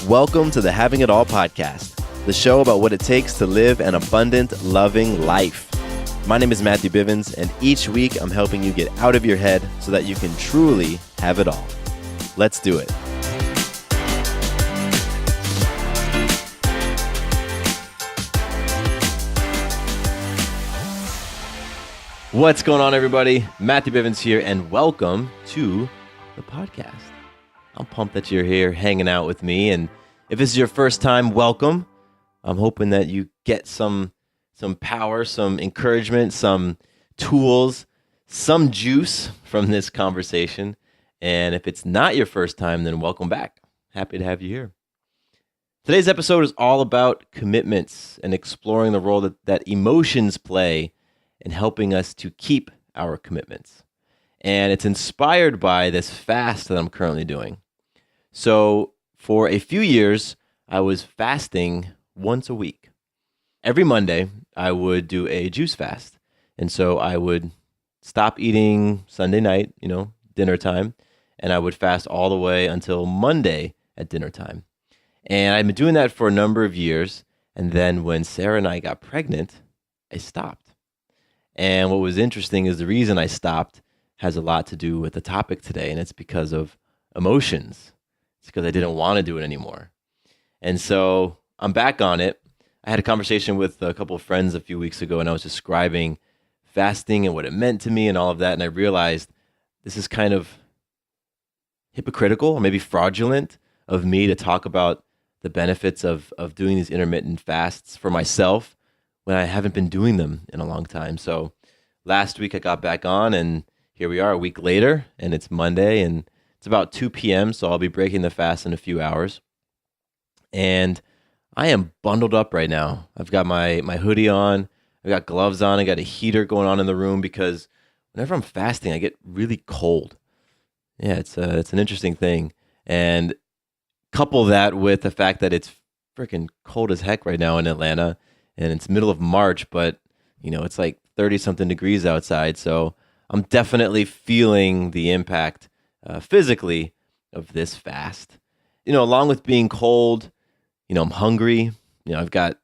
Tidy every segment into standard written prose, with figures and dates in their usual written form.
Welcome to the Having It All podcast, the show about what it takes to live an abundant, loving life. My name is Matthew Bivens, and each week I'm helping you get out of your head so that you can truly have it all. Let's do it. What's going on, everybody? Matthew Bivens here, and welcome to the podcast. I'm pumped that you're here hanging out with me, and if this is your first time, welcome. I'm hoping that you get some power, some encouragement, some tools, some juice from this conversation. And if it's not your first time, then welcome back. Happy to have you here. Today's episode is all about commitments and exploring the role that emotions play in helping us to keep our commitments. And it's inspired by this fast that I'm currently doing. So for a few years, I was fasting once a week. Every Monday, I would do a juice fast. And so I would stop eating Sunday night, dinner time, and I would fast all the way until Monday at dinner time. And I've been doing that for a number of years. And then when Sarah and I got pregnant, I stopped. And what was interesting is the reason I stopped has a lot to do with the topic today, and it's because of emotions. It's because I didn't want to do it anymore. And so I'm back on it. I had a conversation with a couple of friends a few weeks ago, and I was describing fasting and what it meant to me and all of that, and I realized this is kind of hypocritical or maybe fraudulent of me to talk about the benefits of doing these intermittent fasts for myself when I haven't been doing them in a long time. So last week I got back on, and here we are a week later, and it's Monday, and it's about 2 p.m., so I'll be breaking the fast in a few hours. And I am bundled up right now. I've got my hoodie on, I've got gloves on, I got a heater going on in the room because whenever I'm fasting, I get really cold. Yeah, it's an interesting thing. And couple that with the fact that it's freaking cold as heck right now in Atlanta, and it's middle of March, but it's like 30-something degrees outside. So I'm definitely feeling the impact physically of this fast. Along with being cold, I'm hungry. I've got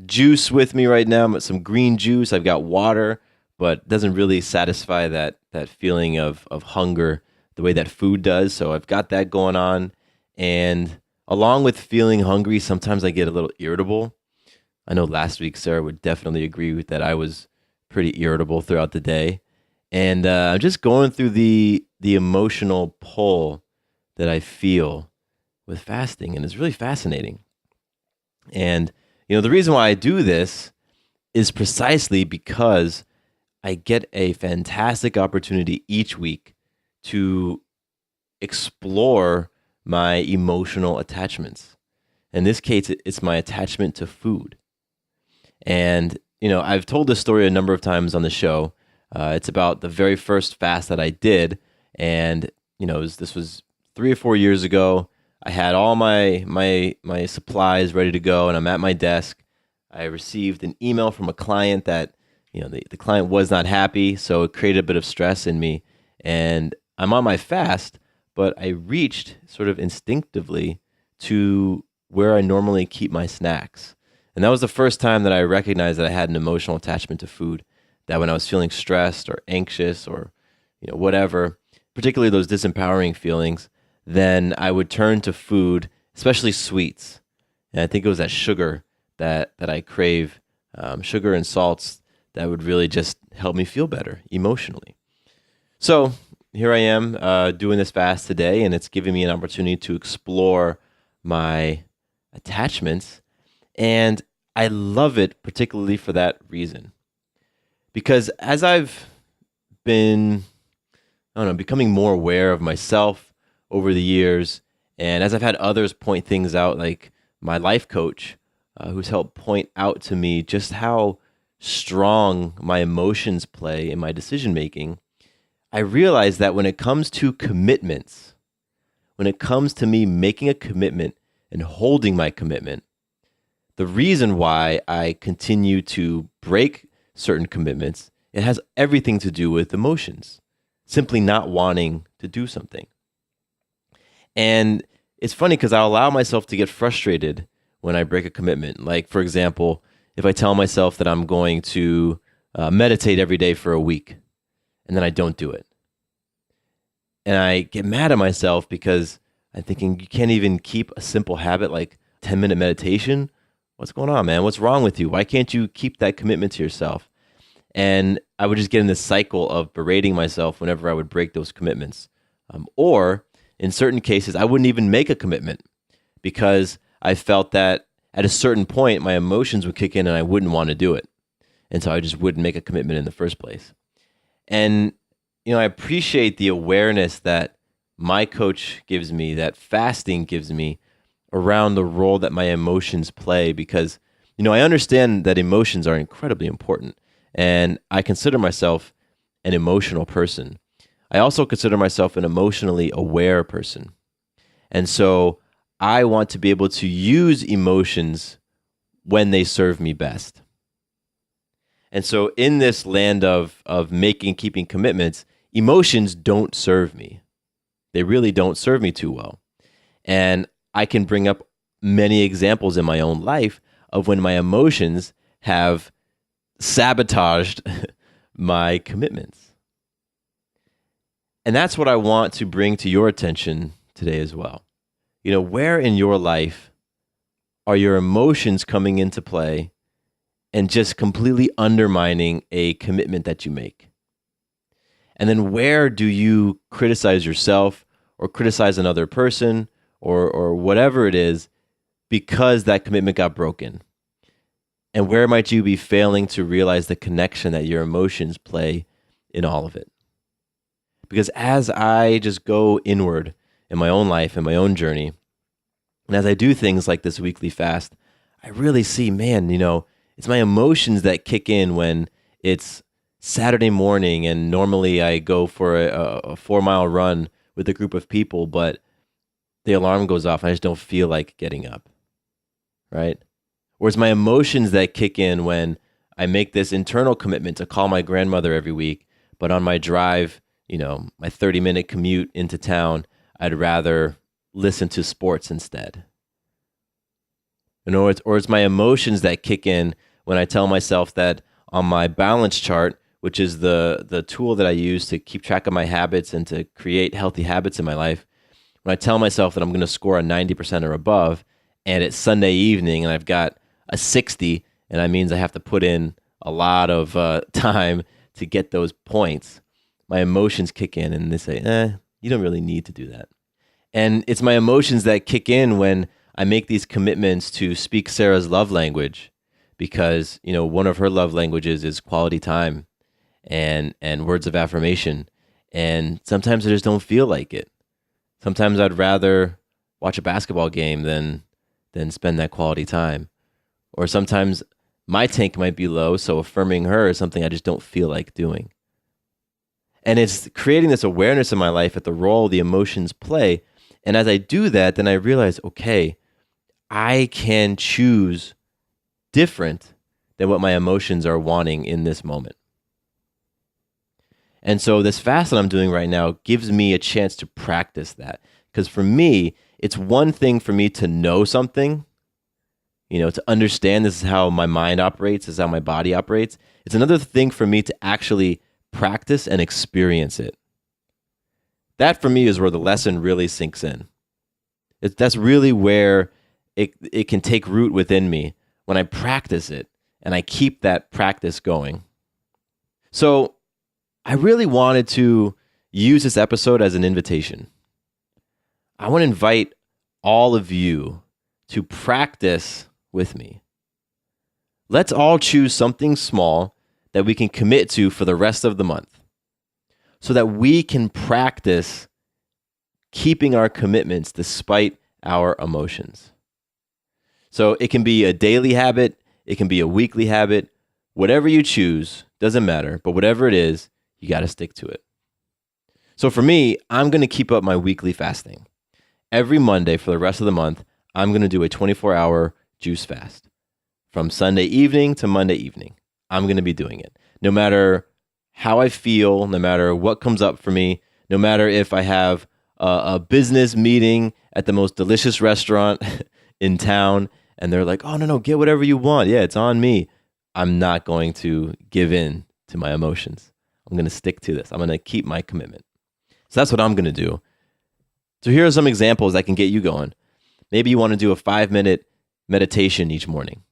juice with me right now, some green juice. I've got water, but it doesn't really satisfy that feeling of hunger the way that food does. So I've got that going on. And along with feeling hungry, sometimes I get a little irritable. I know last week Sarah would definitely agree with that. I was pretty irritable throughout the day. And I'm just going through the emotional pull that I feel with fasting, and it's really fascinating. And, the reason why I do this is precisely because I get a fantastic opportunity each week to explore my emotional attachments. In this case, it's my attachment to food. And, I've told this story a number of times on the show. It's about the very first fast that I did. And, this was 3 or 4 years ago. I had all my supplies ready to go, and I'm at my desk. I received an email from a client that, the client was not happy. So it created a bit of stress in me. And I'm on my fast, but I reached sort of instinctively to where I normally keep my snacks. And that was the first time that I recognized that I had an emotional attachment to food, that when I was feeling stressed or anxious or, whatever, particularly those disempowering feelings, then I would turn to food, especially sweets. And I think it was that sugar that I crave, sugar and salts that would really just help me feel better emotionally. So here I am doing this fast today, and it's giving me an opportunity to explore my attachments. And I love it particularly for that reason. Because as I've been, becoming more aware of myself over the years, and as I've had others point things out, like my life coach, who's helped point out to me just how strong my emotions play in my decision making, I realized that when it comes to commitments, when it comes to me making a commitment and holding my commitment, the reason why I continue to break certain commitments, it has everything to do with emotions, simply not wanting to do something. And it's funny because I'll allow myself to get frustrated when I break a commitment. Like, for example, if I tell myself that I'm going to meditate every day for a week and then I don't do it. And I get mad at myself because I'm thinking, you can't even keep a simple habit like 10-minute meditation. What's going on, man? What's wrong with you? Why can't you keep that commitment to yourself? And I would just get in this cycle of berating myself whenever I would break those commitments. Or in certain cases, I wouldn't even make a commitment because I felt that at a certain point, my emotions would kick in and I wouldn't want to do it. And so I just wouldn't make a commitment in the first place. And, I appreciate the awareness that my coach gives me, that fasting gives me around the role that my emotions play because, I understand that emotions are incredibly important. And I consider myself an emotional person. I also consider myself an emotionally aware person. And so I want to be able to use emotions when they serve me best. And so in this land of keeping commitments, emotions don't serve me. They really don't serve me too well. And I can bring up many examples in my own life of when my emotions have sabotaged my commitments. And that's what I want to bring to your attention today as well. Where in your life are your emotions coming into play and just completely undermining a commitment that you make? And then where do you criticize yourself or criticize another person or whatever it is because that commitment got broken? And where might you be failing to realize the connection that your emotions play in all of it? Because as I just go inward in my own life, in my own journey, and as I do things like this weekly fast, I really see, man, it's my emotions that kick in when it's Saturday morning and normally I go for a 4-mile run with a group of people, but the alarm goes off and I just don't feel like getting up, right? Or it's my emotions that kick in when I make this internal commitment to call my grandmother every week, but on my drive, my 30-minute commute into town, I'd rather listen to sports instead. Or it's my emotions that kick in when I tell myself that on my balance chart, which is the tool that I use to keep track of my habits and to create healthy habits in my life, when I tell myself that I'm going to score a 90% or above, and it's Sunday evening and I've got a 60, and that means I have to put in a lot of time to get those points, my emotions kick in and they say, you don't really need to do that. And it's my emotions that kick in when I make these commitments to speak Sarah's love language because, one of her love languages is quality time and words of affirmation. And sometimes I just don't feel like it. Sometimes I'd rather watch a basketball game than spend that quality time. Or sometimes my tank might be low, so affirming her is something I just don't feel like doing. And it's creating this awareness in my life at the role the emotions play. And as I do that, then I realize, okay, I can choose different than what my emotions are wanting in this moment. And so this fast that I'm doing right now gives me a chance to practice that. Because for me, it's one thing for me to know something, to understand this is how my mind operates, this is how my body operates. It's another thing for me to actually practice and experience it. That for me is where the lesson really sinks in. That's really where it can take root within me when I practice it and I keep that practice going. So I really wanted to use this episode as an invitation. I want to invite all of you to practice with me. Let's all choose something small that we can commit to for the rest of the month so that we can practice keeping our commitments despite our emotions. So it can be a daily habit, it can be a weekly habit, whatever you choose, doesn't matter, but whatever it is, you got to stick to it. So for me, I'm going to keep up my weekly fasting. Every Monday for the rest of the month, I'm going to do a 24-hour juice fast. From Sunday evening to Monday evening, I'm going to be doing it. No matter how I feel, no matter what comes up for me, no matter if I have a business meeting at the most delicious restaurant in town, and they're like, oh, no, get whatever you want. Yeah, it's on me. I'm not going to give in to my emotions. I'm going to stick to this. I'm going to keep my commitment. So that's what I'm going to do. So here are some examples that can get you going. Maybe you want to do a 5-minute meditation each morning.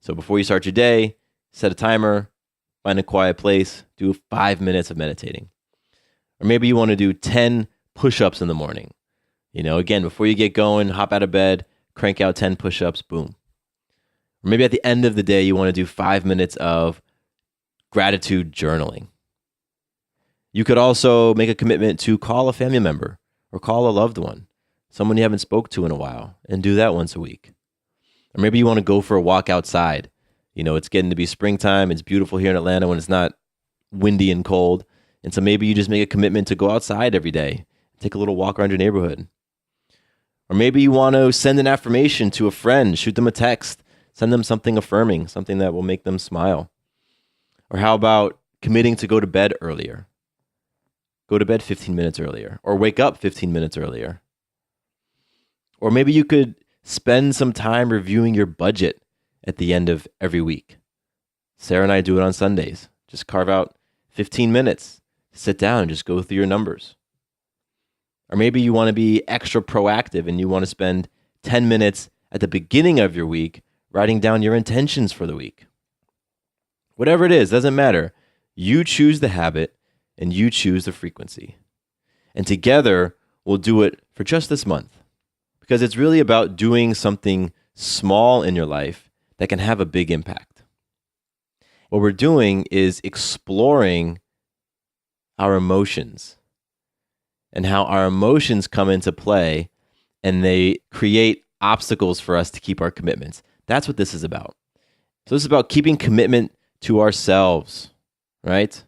So before you start your day, set a timer, find a quiet place, do 5 minutes of meditating. Or maybe you want to do 10 push-ups in the morning. Again, before you get going, hop out of bed, crank out 10 push-ups, boom. Or maybe at the end of the day, you want to do 5 minutes of gratitude journaling. You could also make a commitment to call a family member or call a loved one, someone you haven't spoke to in a while, and do that once a week. Or maybe you want to go for a walk outside. It's getting to be springtime. It's beautiful here in Atlanta when it's not windy and cold. And so maybe you just make a commitment to go outside every day, take a little walk around your neighborhood. Or maybe you want to send an affirmation to a friend, shoot them a text, send them something affirming, something that will make them smile. Or how about committing to go to bed earlier? Go to bed 15 minutes earlier, or wake up 15 minutes earlier. Or maybe you could spend some time reviewing your budget at the end of every week. Sarah and I do it on Sundays. Just carve out 15 minutes, sit down and just go through your numbers. Or maybe you want to be extra proactive and you want to spend 10 minutes at the beginning of your week writing down your intentions for the week. Whatever it is, doesn't matter. You choose the habit and you choose the frequency. And together, we'll do it for just this month. Because it's really about doing something small in your life that can have a big impact. What we're doing is exploring our emotions and how our emotions come into play and they create obstacles for us to keep our commitments. That's what this is about. So this is about keeping commitment to ourselves, right?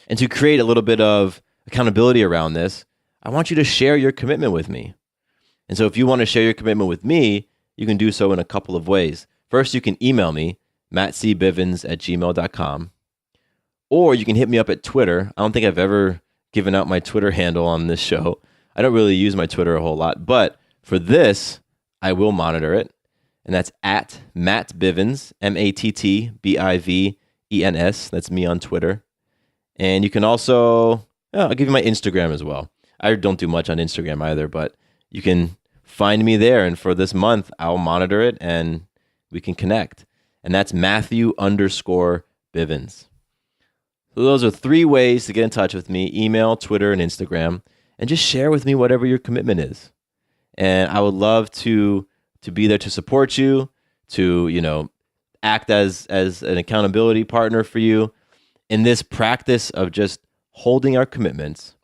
And to create a little bit of accountability around this, I want you to share your commitment with me. And so if you want to share your commitment with me, you can do so in a couple of ways. First, you can email me, mattcbivens@gmail.com, or you can hit me up at Twitter. I don't think I've ever given out my Twitter handle on this show. I don't really use my Twitter a whole lot, but for this, I will monitor it. And that's at Matt Bivens, MattBivens. That's me on Twitter. And you can also, I'll give you my Instagram as well. I don't do much on Instagram either, but you can find me there. And for this month, I'll monitor it and we can connect. And that's Matthew_Bivens. So those are 3 ways to get in touch with me: email, Twitter, and Instagram. And just share with me whatever your commitment is. And I would love to be there to support you, to, act as an accountability partner for you in this practice of just holding our commitments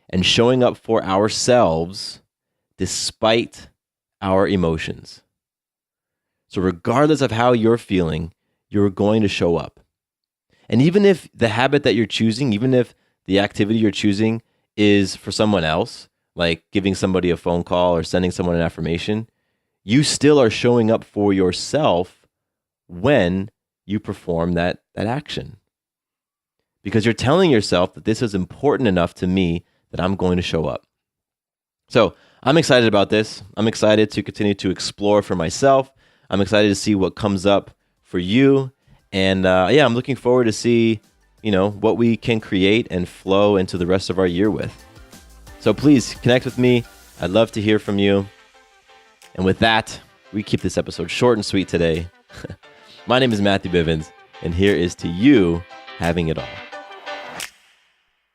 and showing up for ourselves despite our emotions. So regardless of how you're feeling, you're going to show up. And even if the habit that you're choosing, even if the activity you're choosing is for someone else, like giving somebody a phone call or sending someone an affirmation, you still are showing up for yourself when you perform that action. Because you're telling yourself that this is important enough to me that I'm going to show up. So I'm excited about this. I'm excited to continue to explore for myself. I'm excited to see what comes up for you. And I'm looking forward to see, what we can create and flow into the rest of our year with. So please connect with me. I'd love to hear from you. And with that, we keep this episode short and sweet today. My name is Matthew Bivens, and here is to you having it all.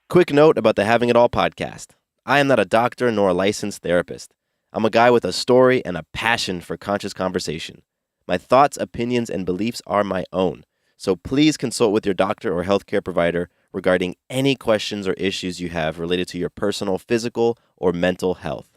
Quick note about the Having It All podcast. I am not a doctor nor a licensed therapist. I'm a guy with a story and a passion for conscious conversation. My thoughts, opinions, and beliefs are my own. So please consult with your doctor or healthcare provider regarding any questions or issues you have related to your personal, physical, or mental health.